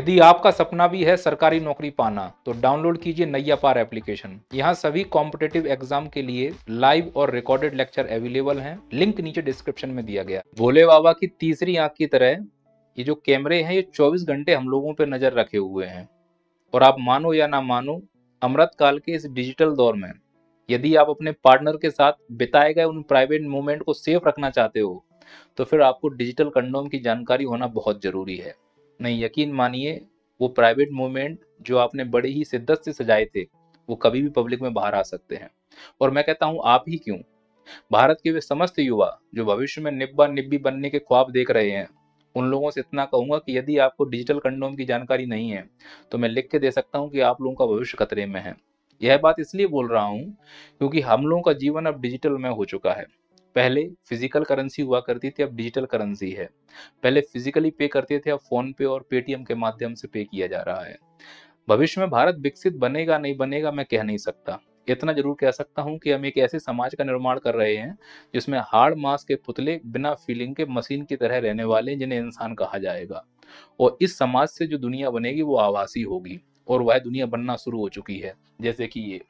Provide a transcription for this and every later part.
यदि आपका सपना भी है सरकारी नौकरी पाना तो डाउनलोड कीजिए नैया पार एप्लीकेशन। यहाँ सभी कॉम्पिटिटिव एग्जाम के लिए लाइव और रिकॉर्डेड लेक्चर अवेलेबल हैं। लिंक नीचे डिस्क्रिप्शन में दिया गया। भोले बाबा की तीसरी आंख की तरह ये जो कैमरे हैं ये 24 घंटे हम लोगों पर नजर रखे हुए हैं। और आप मानो या ना मानो, अमृत काल के इस डिजिटल दौर में यदि आप अपने पार्टनर के साथ बिताए गए उन प्राइवेट मोमेंट को सेफ रखना चाहते हो तो फिर आपको डिजिटल कंडोम की जानकारी होना बहुत जरूरी है। नहीं, यकीन मानिए, वो प्राइवेट मोमेंट जो आपने बड़े ही शिद्दत से सजाए थे वो कभी भी पब्लिक में बाहर आ सकते हैं। और मैं कहता हूं आप ही क्यों, भारत के वे समस्त युवा जो भविष्य में निब्बा निब्बी बनने के ख्वाब देख रहे हैं, उन लोगों से इतना कहूंगा कि यदि आपको डिजिटल कंडोम की जानकारी नहीं है तो मैं लिख के दे सकता हूं कि आप लोगों का भविष्य खतरे में है। यह बात इसलिए बोल रहा हूं क्योंकि हम लोगों का जीवन अब डिजिटल में हो चुका है। पहले फिजिकल करेंसी हुआ करती थी, अब डिजिटल करेंसी है। पहले फिजिकली पे करते थे, अब फोन पे और पेटीएम के माध्यम से पे किया जा रहा है। भविष्य में भारत विकसित बनेगा नहीं बनेगा मैं कह नहीं सकता। इतना जरूर कह सकता हूं कि हम एक ऐसे समाज का निर्माण कर रहे हैं जिसमें हार्ड मास के पुतले बिना फीलिंग के मशीन की तरह रहने वाले जिन्हें इंसान कहा जाएगा। और इस समाज से जो दुनिया बनेगी वो आभासी होगी, और वह दुनिया बनना शुरू हो चुकी है। जैसे कि ये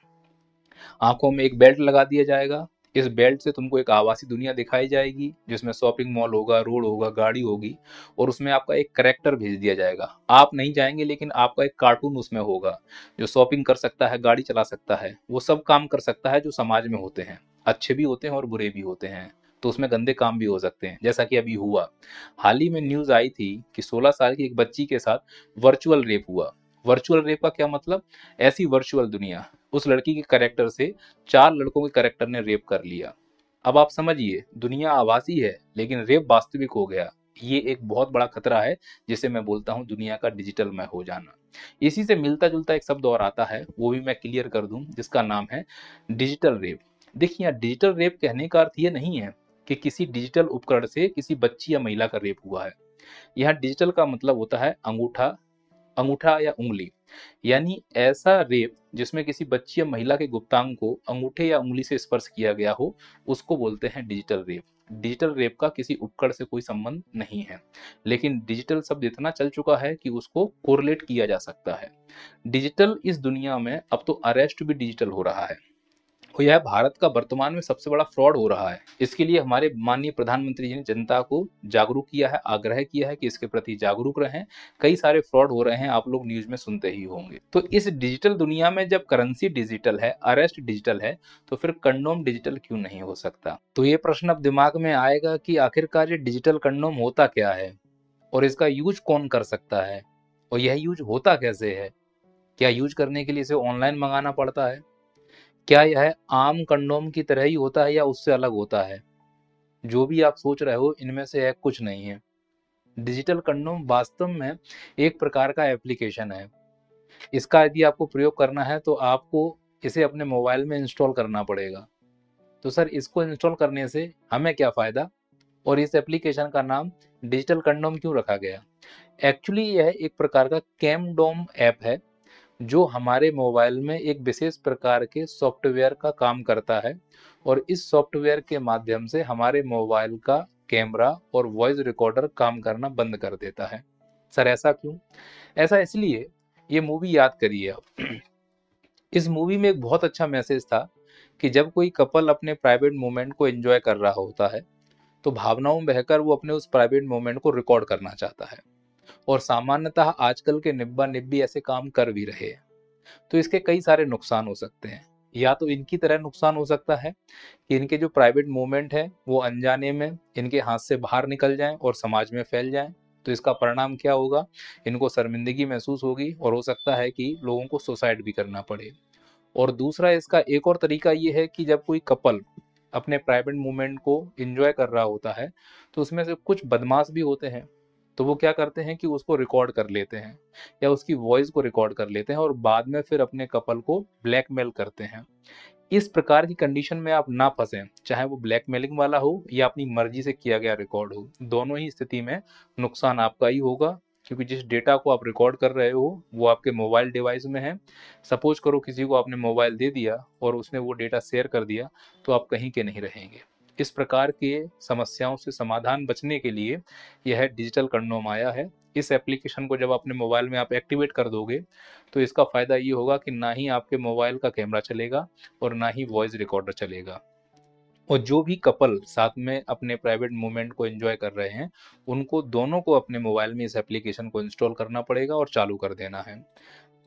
आंखों में एक बेल्ट लगा दिया जाएगा, इस बेल्ट से तुमको एक आभासी दुनिया दिखाई जाएगी जिसमें शॉपिंग मॉल होगा, रोड होगा, गाड़ी होगी, और उसमें आपका एक करेक्टर भेज दिया जाएगा। आप नहीं जाएंगे लेकिन आपका एक कार्टून उसमें होगा जो शॉपिंग कर सकता है, गाड़ी चला सकता है, वो सब काम कर सकता है जो समाज में होते हैं। अच्छे भी होते हैं और बुरे भी होते हैं, तो उसमें गंदे काम भी हो सकते हैं। जैसा कि अभी हुआ, हाल ही में न्यूज आई थी कि 16 साल की एक बच्ची के साथ वर्चुअल रेप हुआ। वर्चुअल रेप का क्या मतलब? ऐसी वर्चुअल दुनिया, उस लड़की के कैरेक्टर से 4 लड़कों के कैरेक्टर ने रेप कर लिया। अब आप समझिए, दुनिया आभासी है लेकिन रेप वास्तविक हो गया। ये एक बहुत बड़ा खतरा है जिसे मैं बोलता हूं दुनिया का डिजिटल में हो जाना। इसी से मिलता जुलता एक शब्द और आता है, वो भी मैं क्लियर कर दूं, जिसका नाम है डिजिटल रेप। देखिए, यहाँ डिजिटल रेप कहने का अर्थ ये नहीं है कि किसी डिजिटल उपकरण से किसी बच्ची या महिला का रेप हुआ है। यहाँ डिजिटल का मतलब होता है अंगूठा, अंगूठा या उंगली। यानी ऐसा रेप जिसमें किसी बच्ची या महिला के गुप्तांग को अंगूठे या उंगली से स्पर्श किया गया हो, उसको बोलते हैं डिजिटल रेप। डिजिटल रेप का किसी उपकरण से कोई संबंध नहीं है, लेकिन डिजिटल शब्द इतना चल चुका है कि उसको कोरिलेट किया जा सकता है। डिजिटल इस दुनिया में अब तो अरेस्ट भी डिजिटल हो रहा है, और यह भारत का वर्तमान में सबसे बड़ा फ्रॉड हो रहा है। इसके लिए हमारे माननीय प्रधानमंत्री जी ने जनता को जागरूक किया है, आग्रह किया है कि इसके प्रति जागरूक रहें। कई सारे फ्रॉड हो रहे हैं, आप लोग न्यूज में सुनते ही होंगे। तो इस डिजिटल दुनिया में जब करेंसी डिजिटल है, अरेस्ट डिजिटल है, तो फिर कंडोम डिजिटल क्यों नहीं हो सकता? तो ये प्रश्न अब दिमाग में आएगा कि आखिरकार ये डिजिटल कंडोम होता क्या है और इसका यूज कौन कर सकता है, और यह यूज होता कैसे है? क्या यूज करने के लिए इसे ऑनलाइन मंगाना पड़ता है? क्या यह आम कंडोम की तरह ही होता है या उससे अलग होता है? जो भी आप सोच रहे हो इनमें से यह कुछ नहीं है। डिजिटल कंडोम वास्तव में एक प्रकार का एप्लीकेशन है। इसका यदि आपको प्रयोग करना है तो आपको इसे अपने मोबाइल में इंस्टॉल करना पड़ेगा। तो सर, इसको इंस्टॉल करने से हमें क्या फायदा, और इस एप्लीकेशन का नाम डिजिटल कंडोम क्यों रखा गया? एक्चुअली यह एक प्रकार का कैमडोम ऐप है जो हमारे मोबाइल में एक विशेष प्रकार के सॉफ्टवेयर का काम करता है, और इस सॉफ्टवेयर के माध्यम से हमारे मोबाइल का कैमरा और वॉइस रिकॉर्डर काम करना बंद कर देता है। सर, ऐसा क्यों? ऐसा इसलिए, ये मूवी याद करिए आप। इस मूवी में एक बहुत अच्छा मैसेज था कि जब कोई कपल अपने प्राइवेट मोमेंट को एंजॉय कर रहा होता है तो भावनाओं में बहकर वो अपने उस प्राइवेट मोमेंट को रिकॉर्ड करना चाहता है, और सामान्यतः आजकल के निब्बा निब्बी ऐसे काम कर भी रहे हैं। तो इसके कई सारे नुकसान हो सकते हैं। या तो इनकी तरह नुकसान हो सकता है कि इनके जो प्राइवेट मूवमेंट है वो अनजाने में इनके हाथ से बाहर निकल जाएं और समाज में फैल जाएं। तो इसका परिणाम क्या होगा? इनको शर्मिंदगी महसूस होगी और हो सकता है कि लोगों को सुसाइड भी करना पड़े। और दूसरा, इसका एक और तरीका ये है कि जब कोई कपल अपने प्राइवेट मूवमेंट को एंजॉय कर रहा होता है तो उसमें से कुछ बदमाश भी होते हैं। तो वो क्या करते हैं कि उसको रिकॉर्ड कर लेते हैं या उसकी वॉइस को रिकॉर्ड कर लेते हैं और बाद में फिर अपने कपल को ब्लैकमेल करते हैं। इस प्रकार की कंडीशन में आप ना फंसें, चाहे वो ब्लैकमेलिंग वाला हो या अपनी मर्जी से किया गया रिकॉर्ड हो। दोनों ही स्थिति में नुकसान आपका ही होगा, क्योंकि जिस डेटा को आप रिकॉर्ड कर रहे हो वो आपके मोबाइल डिवाइस में है। सपोज करो किसी को आपने मोबाइल दे दिया और उसने वो डेटा शेयर कर दिया, तो आप कहीं के नहीं रहेंगे। इस प्रकार के समस्याओं से समाधान बचने के लिए यह डिजिटल कंडोम आया है। इस एप्लीकेशन को जब अपने मोबाइल में आप एक्टिवेट कर दोगे तो इसका फ़ायदा ये होगा कि ना ही आपके मोबाइल का कैमरा चलेगा और ना ही वॉइस रिकॉर्डर चलेगा। और जो भी कपल साथ में अपने प्राइवेट मोमेंट को एंजॉय कर रहे हैं, उनको दोनों को अपने मोबाइल में इस एप्लीकेशन को इंस्टॉल करना पड़ेगा और चालू कर देना है।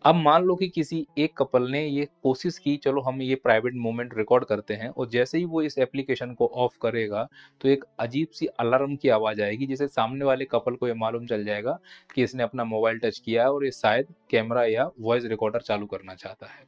अब मान लो कि किसी एक कपल ने ये कोशिश की, चलो हम ये प्राइवेट मोमेंट रिकॉर्ड करते हैं, और जैसे ही वो इस एप्लीकेशन को ऑफ करेगा तो एक अजीब सी अलार्म की आवाज़ आएगी, जिसे सामने वाले कपल को ये मालूम चल जाएगा कि इसने अपना मोबाइल टच किया है और ये शायद कैमरा या वॉइस रिकॉर्डर चालू करना चाहता है।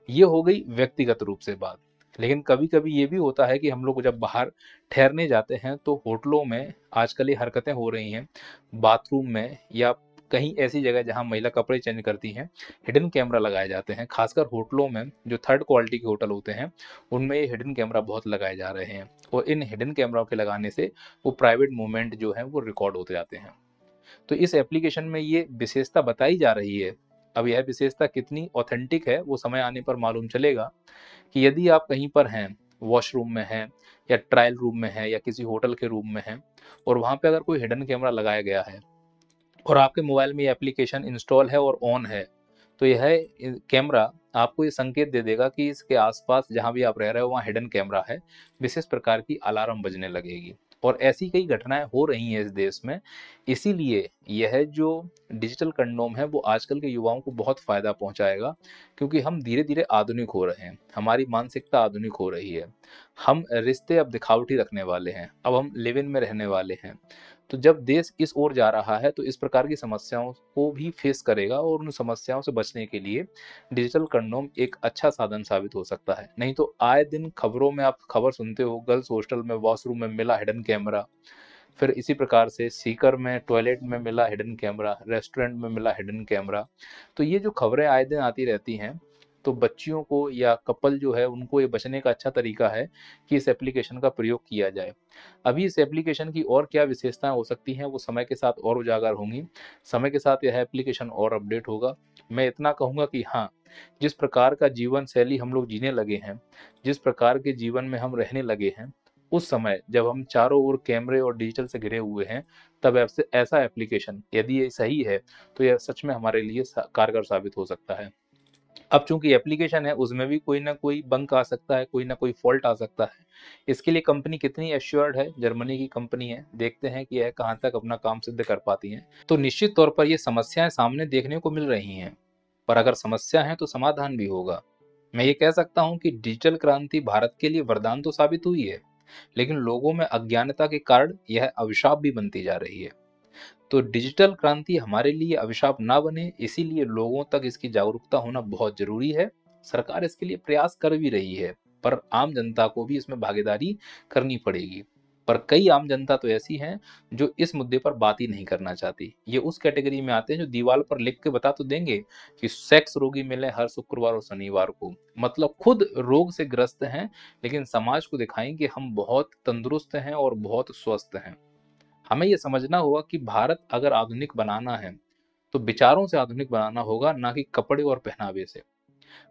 ये हो गई व्यक्तिगत रूप से बात। लेकिन कभी कभी ये भी होता है कि हम लोग जब बाहर ठहरने जाते हैं तो होटलों में आजकल ये हरकतें हो रही हैं, बाथरूम में या कहीं ऐसी जगह जहां महिला कपड़े चेंज करती हैं, हिडन कैमरा लगाए जाते हैं। खासकर होटलों में, जो थर्ड क्वालिटी के होटल होते हैं, उनमें ये हिडन कैमरा बहुत लगाए जा रहे हैं, और इन हिडन कैमरा के लगाने से वो प्राइवेट मूवमेंट जो है वो रिकॉर्ड होते जाते हैं। तो इस एप्लीकेशन में ये विशेषता बताई जा रही है। अब यह विशेषता कितनी ऑथेंटिक है वो समय आने पर मालूम चलेगा, कि यदि आप कहीं पर हैं, वॉशरूम में हैं या ट्रायल रूम में हैं या किसी होटल के रूम में हैं, और वहाँ पे अगर कोई हिडन कैमरा लगाया गया है और आपके मोबाइल में ये एप्लीकेशन इंस्टॉल है और ऑन है, तो यह कैमरा आपको ये संकेत दे देगा कि इसके आसपास जहाँ भी आप रह रहे हो वहाँ हिडन कैमरा है, विशेष प्रकार की अलार्म बजने लगेगी। और ऐसी कई घटनाएं हो रही हैं इस देश में। इसीलिए यह जो डिजिटल कंडोम है वो आजकल के युवाओं को बहुत फायदा पहुंचाएगा, क्योंकि हम धीरे धीरे आधुनिक हो रहे हैं, हमारी मानसिकता आधुनिक हो रही है, हम रिश्ते अब दिखावटी रखने वाले हैं, अब हम लिव इन में रहने वाले हैं। तो जब देश इस ओर जा रहा है तो इस प्रकार की समस्याओं को भी फेस करेगा, और उन समस्याओं से बचने के लिए डिजिटल कंडोम एक अच्छा साधन साबित हो सकता है। नहीं तो आए दिन खबरों में आप खबर सुनते हो, गर्ल्स हॉस्टल में वॉशरूम में मिला हिडन कैमरा, फिर इसी प्रकार से सीकर में टॉयलेट में मिला हिडन कैमरा, रेस्टोरेंट में मिला हिडन कैमरा। तो ये जो खबरें आए दिन आती रहती हैं, तो बच्चियों को या कपल जो है उनको ये बचने का अच्छा तरीका है कि इस एप्लीकेशन का प्रयोग किया जाए। अभी इस एप्लीकेशन की और क्या विशेषताएं हो सकती हैं वो समय के साथ और उजागर होंगी, समय के साथ यह एप्लीकेशन और अपडेट होगा। मैं इतना कहूँगा कि हाँ, जिस प्रकार का जीवन शैली हम लोग जीने लगे हैं, जिस प्रकार के जीवन में हम रहने लगे हैं, उस समय जब हम चारों ओर कैमरे और डिजिटल से घिरे हुए हैं, तब ऐसा एप्लीकेशन यदि ये सही है तो यह सच में हमारे लिए कारगर साबित हो सकता है। अब चूंकि एप्लीकेशन है, उसमें भी कोई ना कोई बंक आ सकता है, कोई ना कोई फॉल्ट आ सकता है। इसके लिए कंपनी कितनी एश्योर्ड है, जर्मनी की कंपनी है, देखते हैं कि यह कहाँ तक अपना काम सिद्ध कर पाती है। तो निश्चित तौर पर ये समस्याएं सामने देखने को मिल रही हैं, पर अगर समस्या है तो समाधान भी होगा। मैं ये कह सकता हूँ कि डिजिटल क्रांति भारत के लिए वरदान तो साबित हुई है, लेकिन लोगों में अज्ञानता के कारण यह अभिशाप भी बनती जा रही है। तो डिजिटल क्रांति हमारे लिए अभिशाप ना बने, इसीलिए लोगों तक इसकी जागरूकता होना बहुत जरूरी है। सरकार इसके लिए प्रयास कर भी रही है, पर आम जनता को भी इसमें भागीदारी करनी पड़ेगी। पर कई आम जनता तो ऐसी हैं जो इस मुद्दे पर बात ही नहीं करना चाहती। ये उस कैटेगरी में आते हैं जो दीवार पर लिख के बता तो देंगे कि सेक्स रोगी मिले हर शुक्रवार और शनिवार को, मतलब खुद रोग से ग्रस्त हैं, लेकिन समाज को दिखाएं कि हम बहुत तंदुरुस्त हैं और बहुत स्वस्थ हैं। हमें यह समझना होगा कि भारत अगर आधुनिक बनाना है तो विचारों से आधुनिक बनाना होगा, ना कि कपड़े और पहनावे से।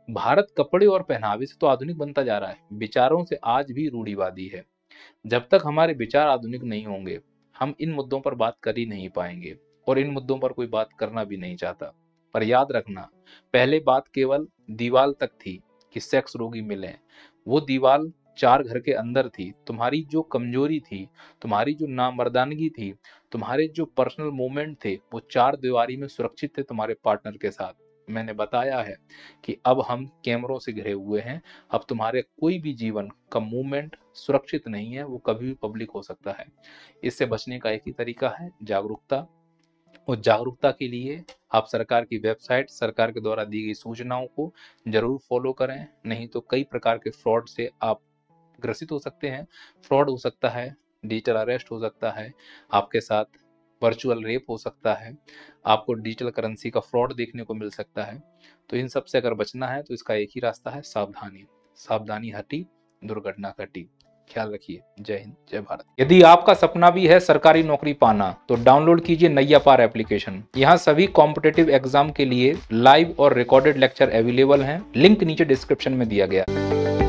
भारत कपड़े और पहनावे से तो आधुनिक बनता जा रहा है, विचारों से आज भी रूढ़िवादी है। जब तक हमारे विचार आधुनिक नहीं होंगे, हम इन मुद्दों पर बात कर ही नहीं पाएंगे, और इन मुद्दों पर कोई बात करना भी नहीं चाहता। पर याद रखना, पहले बात केवल दीवार तक थी कि सेक्स रोगी मिले, वो दीवार चार घर के अंदर थी। तुम्हारी जो कमजोरी थी, तुम्हारी जो नामर्दानगी थी, तुम्हारे जो पर्सनल मोमेंट थे, वो चार दीवारी में सुरक्षित थे तुम्हारे पार्टनर के साथ। मैंने बताया है कि अब हम कैमरों से घिरे हुए हैं, अब तुम्हारे कोई भी जीवन का मूवमेंट सुरक्षित नहीं है, वो कभी भी पब्लिक हो सकता है। इससे बचने का एक ही तरीका है, जागरूकता। और जागरूकता के लिए आप सरकार की वेबसाइट, सरकार के द्वारा दी गई सूचनाओं को जरूर फॉलो करें, नहीं तो कई प्रकार के फ्रॉड से आप ग्रसित हो सकते हैं। फ्रॉड हो सकता है, डिजिटल अरेस्ट हो सकता है, आपके साथ वर्चुअल रेप हो सकता है, आपको डिजिटल करेंसी का फ्रॉड देखने को मिल सकता है। तो इन सब से अगर बचना है तो इसका एक ही रास्ता है, सावधानी। सावधानी हटी, दुर्घटना घटी। ख्याल रखिए। जय हिंद, जय भारत। यदि आपका सपना भी है सरकारी नौकरी पाना, तो डाउनलोड कीजिए नैया पार एप्लीकेशन। यहाँ सभी कॉम्पिटिटिव एग्जाम के लिए लाइव और रिकॉर्डेड लेक्चर अवेलेबल हैं। लिंक नीचे डिस्क्रिप्शन में दिया गया है।